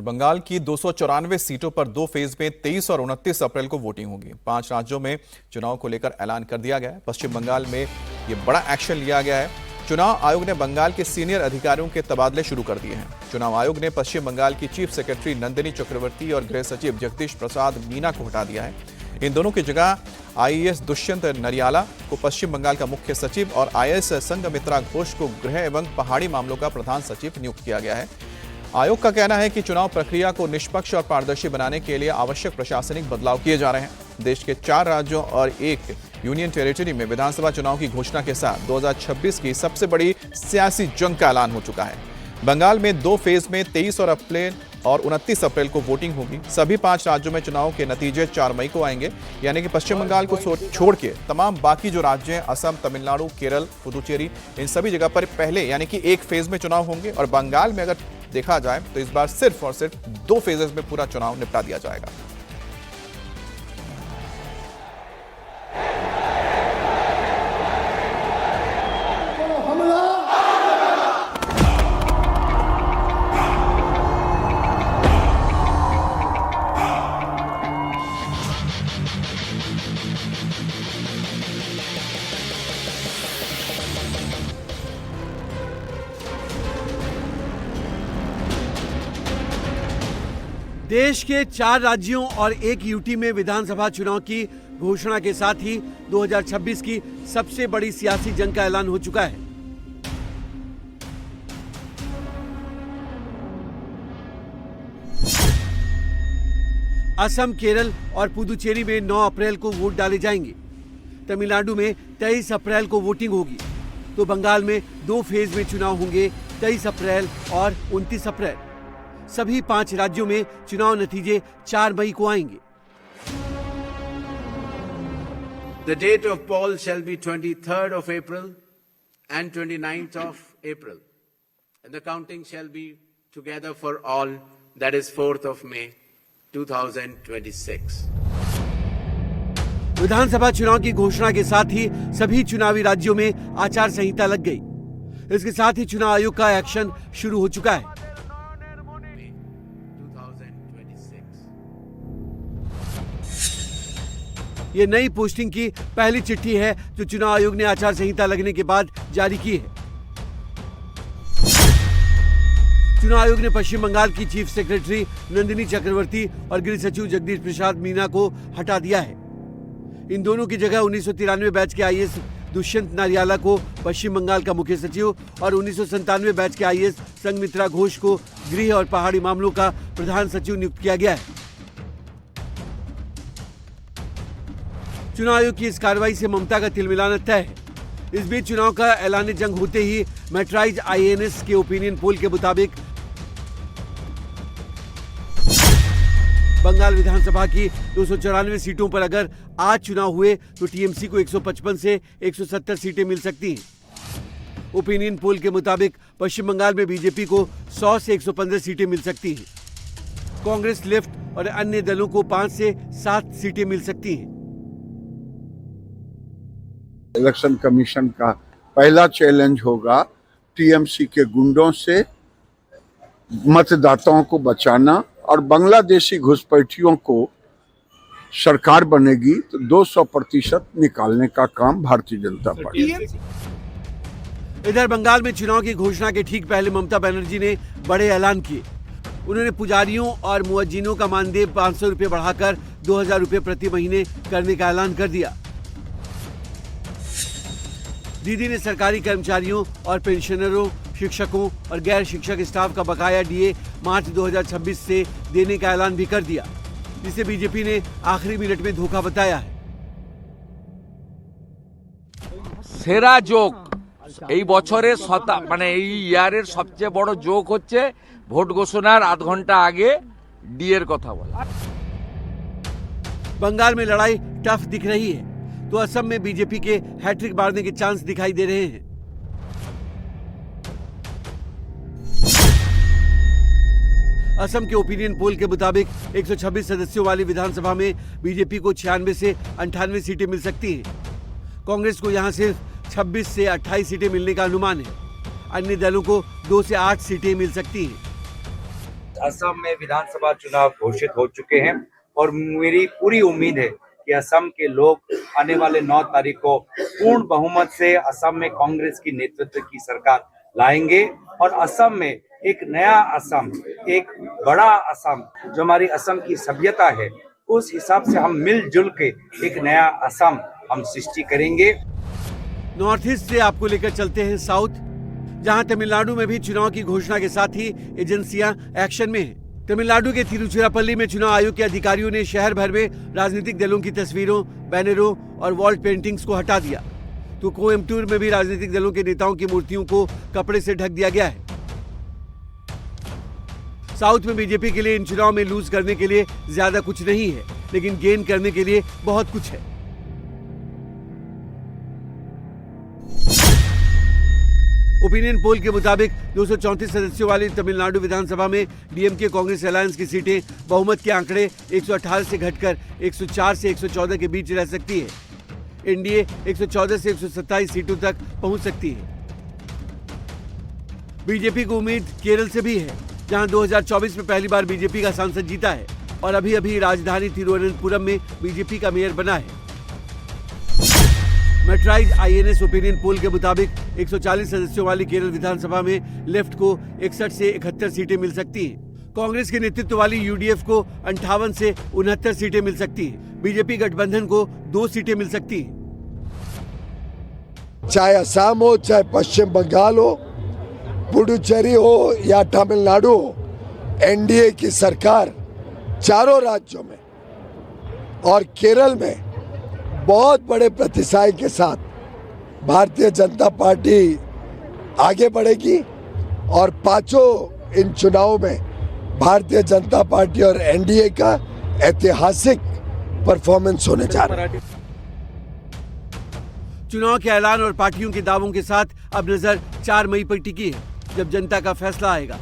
बंगाल की 294 सीटों पर 2 फेज में 23 और 29 अप्रैल को वोटिंग होगी। 5 राज्यों में चुनाव को लेकर ऐलान कर दिया गया है। पश्चिम बंगाल में ये बड़ा एक्शन लिया गया है। चुनाव आयोग ने बंगाल के सीनियर अधिकारियों के तबादले शुरू कर दिए हैं। चुनाव आयोग ने पश्चिम बंगाल की चीफ सेक्रेटरी नंदिनी चक्रवर्ती और गृह सचिव जगदीश प्रसाद मीना को हटा दिया है। इन दोनों की जगह आईएएस दुष्यंत नरियाला को पश्चिम बंगाल का मुख्य सचिव और आईएएस संघमित्रा घोष को गृह एवं पहाड़ी मामलों का प्रधान सचिव नियुक्त किया गया है। आयोग का कहना है कि चुनाव प्रक्रिया को निष्पक्ष और पारदर्शी बनाने के लिए आवश्यक प्रशासनिक बदलाव किए जा रहे हैं। देश के 4 राज्यों और 1 यूनियन टेरिटरी में विधानसभा चुनाव की घोषणा के साथ 2026 की सबसे बड़ी सियासी जंग का ऐलान हो चुका है। बंगाल में 2 फेज में 23 और 29 अप्रैल को वोटिंग होगी। सभी 5 राज्यों में चुनाव के नतीजे 4 मई को आएंगे, यानी कि पश्चिम बंगाल को छोड़ के तमाम बाकी जो राज्य हैं, असम, तमिलनाडु, केरल, पुदुचेरी, इन सभी जगह पर पहले यानी कि 1 फेज में चुनाव होंगे। और बंगाल में अगर देखा जाए तो इस बार सिर्फ और सिर्फ 2 फेजेस में पूरा चुनाव निपटा दिया जाएगा। देश के 4 राज्यों और 1 यूटी में विधानसभा चुनाव की घोषणा के साथ ही 2026 की सबसे बड़ी सियासी जंग का ऐलान हो चुका है। असम, केरल और पुदुचेरी में 9 अप्रैल को वोट डाले जाएंगे। तमिलनाडु में 23 अप्रैल को वोटिंग होगी। तो बंगाल में 2 फेज में चुनाव होंगे, 23 अप्रैल और 29 अप्रैल। सभी 5 राज्यों में चुनाव नतीजे 4 मई को आएंगे। The date of poll shall be 23rd of April and 29th of April. And the counting shall be together for all, that is 4th of May 2026. विधानसभा चुनाव की घोषणा के साथ ही सभी चुनावी राज्यों में आचार संहिता लग गई। इसके साथ ही चुनाव आयोग का एक्शन शुरू हो चुका है। ये नई पोस्टिंग की पहली चिट्ठी है जो चुनाव आयोग ने आचार संहिता लगने के बाद जारी की है। चुनाव आयोग ने पश्चिम बंगाल की चीफ सेक्रेटरी नंदिनी चक्रवर्ती और गृह सचिव जगदीश प्रसाद मीना को हटा दिया है। इन दोनों की जगह 1993 बैच के आईएएस दुष्यंत नरियाला को पश्चिम बंगाल का मुख्य सचिव और 1997 बैच के आईएएस संघमित्रा घोष को गृह और पहाड़ी मामलों का प्रधान सचिव नियुक्त किया गया है। चुनाव आयोग की इस कार्रवाई से ममता का तिलमिलाना तय है। इस बीच चुनाव का ऐलान जंग होते ही मैट्राइज आईएनएस के ओपिनियन पोल के मुताबिक बंगाल विधानसभा की 294 सीटों पर अगर आज चुनाव हुए तो टीएमसी को 155 से 170 सीटें मिल सकती हैं। ओपिनियन पोल के मुताबिक पश्चिम बंगाल में बीजेपी को 100 से 115 सीटें मिल सकती हैं। कांग्रेस, लेफ्ट और अन्य दलों को 5 से 7 सीटें मिल सकती हैं। इलेक्शन कमीशन का पहला चैलेंज होगा टीएमसी के गुंडों से मतदाताओं को बचाना, और बांग्लादेशी घुसपैठियों को सरकार बनेगी तो 200% निकालने का काम भारतीय जनता पार्टी। इधर बंगाल में चुनाव की घोषणा के ठीक पहले ममता बनर्जी ने बड़े ऐलान किए। उन्होंने पुजारियों और मुअज्जिनों का मानदेय 500 रुपये बढ़ाकर 2000 रुपये प्रति महीने करने का ऐलान कर दिया। दीदी ने सरकारी कर्मचारियों और पेंशनरों, शिक्षकों और गैर शिक्षक स्टाफ का बकाया डीए मार्च 2026 से देने का ऐलान भी कर दिया, जिसे बीजेपी ने आखिरी मिनट में धोखा बताया है। সেরা যোগ এই বছরের মানে এই ইয়ারের সবচেয়ে বড় যোগ হচ্ছে ভোট ঘোষণার আধ ঘন্টা আগে ডিএর কথা বলা। बंगाल में लड़ाई टफ दिख रही है तो असम में बीजेपी के हैट्रिक मारने के चांस दिखाई दे रहे हैं। असम के ओपिनियन पोल के मुताबिक 126 सदस्यों वाली विधानसभा में बीजेपी को 96 से 98 सीटें मिल सकती हैं। कांग्रेस को यहां सिर्फ 26 से 28 सीटें मिलने का अनुमान है। अन्य दलों को 2 से 8 सीटें मिल सकती हैं। असम में विधानसभा चुनाव घोषित हो चुके हैं और मेरी पूरी उम्मीद है कि असम के लोग आने वाले 9 तारीख को पूर्ण बहुमत से असम में कांग्रेस की नेतृत्व की सरकार लाएंगे और असम में एक नया असम, एक बड़ा असम, जो हमारी असम की सभ्यता है, उस हिसाब से हम मिलजुल के एक नया असम हम सृष्टि करेंगे। नॉर्थ ईस्ट से आपको लेकर चलते हैं साउथ, जहां तमिलनाडु में भी चुनाव की घोषणा के साथ ही एजेंसियां एक्शन में हैं। तमिलनाडु के तिरुचिरापल्ली में चुनाव आयोग के अधिकारियों ने शहर भर में राजनीतिक दलों की तस्वीरों, बैनरों और वॉल पेंटिंग्स को हटा दिया। तो कोयम्बटूर में भी राजनीतिक दलों के नेताओं की मूर्तियों को कपड़े से ढक दिया गया है। साउथ में बीजेपी के लिए इन चुनाव में लूज करने के लिए ज्यादा कुछ नहीं है, लेकिन गेन करने के लिए बहुत कुछ है। ओपिनियन पोल के मुताबिक 234 सदस्यों वाली तमिलनाडु विधानसभा में डीएमके कांग्रेस अलायंस की सीटें बहुमत के आंकड़े 118 से घटकर 104 से 114 के बीच रह सकती है। एनडीए 114 से 127 सीटों तक पहुंच सकती है। बीजेपी को उम्मीद केरल से भी है, जहां 2024 में पहली बार बीजेपी का सांसद जीता है और अभी अभी राजधानी तिरुवनंतपुरम में बीजेपी का मेयर बना है। मेट्राइज आईएनएस ओपिनियन पोल के मुताबिक 140 सदस्यों वाली केरल विधानसभा में लेफ्ट को 61 से 71 सीटें मिल सकती हैं। कांग्रेस के नेतृत्व वाली यूडीएफ को 58 से 69 सीटें मिल सकती हैं। बीजेपी गठबंधन को 2 सीटें मिल सकती हैं। चाहे असम हो, चाहे पश्चिम बंगाल हो, पुडुचेरी हो या तमिलनाडु हो, एनडीए की सरकार चारों राज्यों में और केरल में बहुत बड़े प्रतिशत के साथ भारतीय जनता पार्टी आगे बढ़ेगी और पांचों इन चुनावों में भारतीय जनता पार्टी और एनडीए का ऐतिहासिक परफॉर्मेंस होने जा रहा है। चुनाव के ऐलान और पार्टियों के दावों के साथ अब नजर 4 मई पर टिकी है, जब जनता का फैसला आएगा।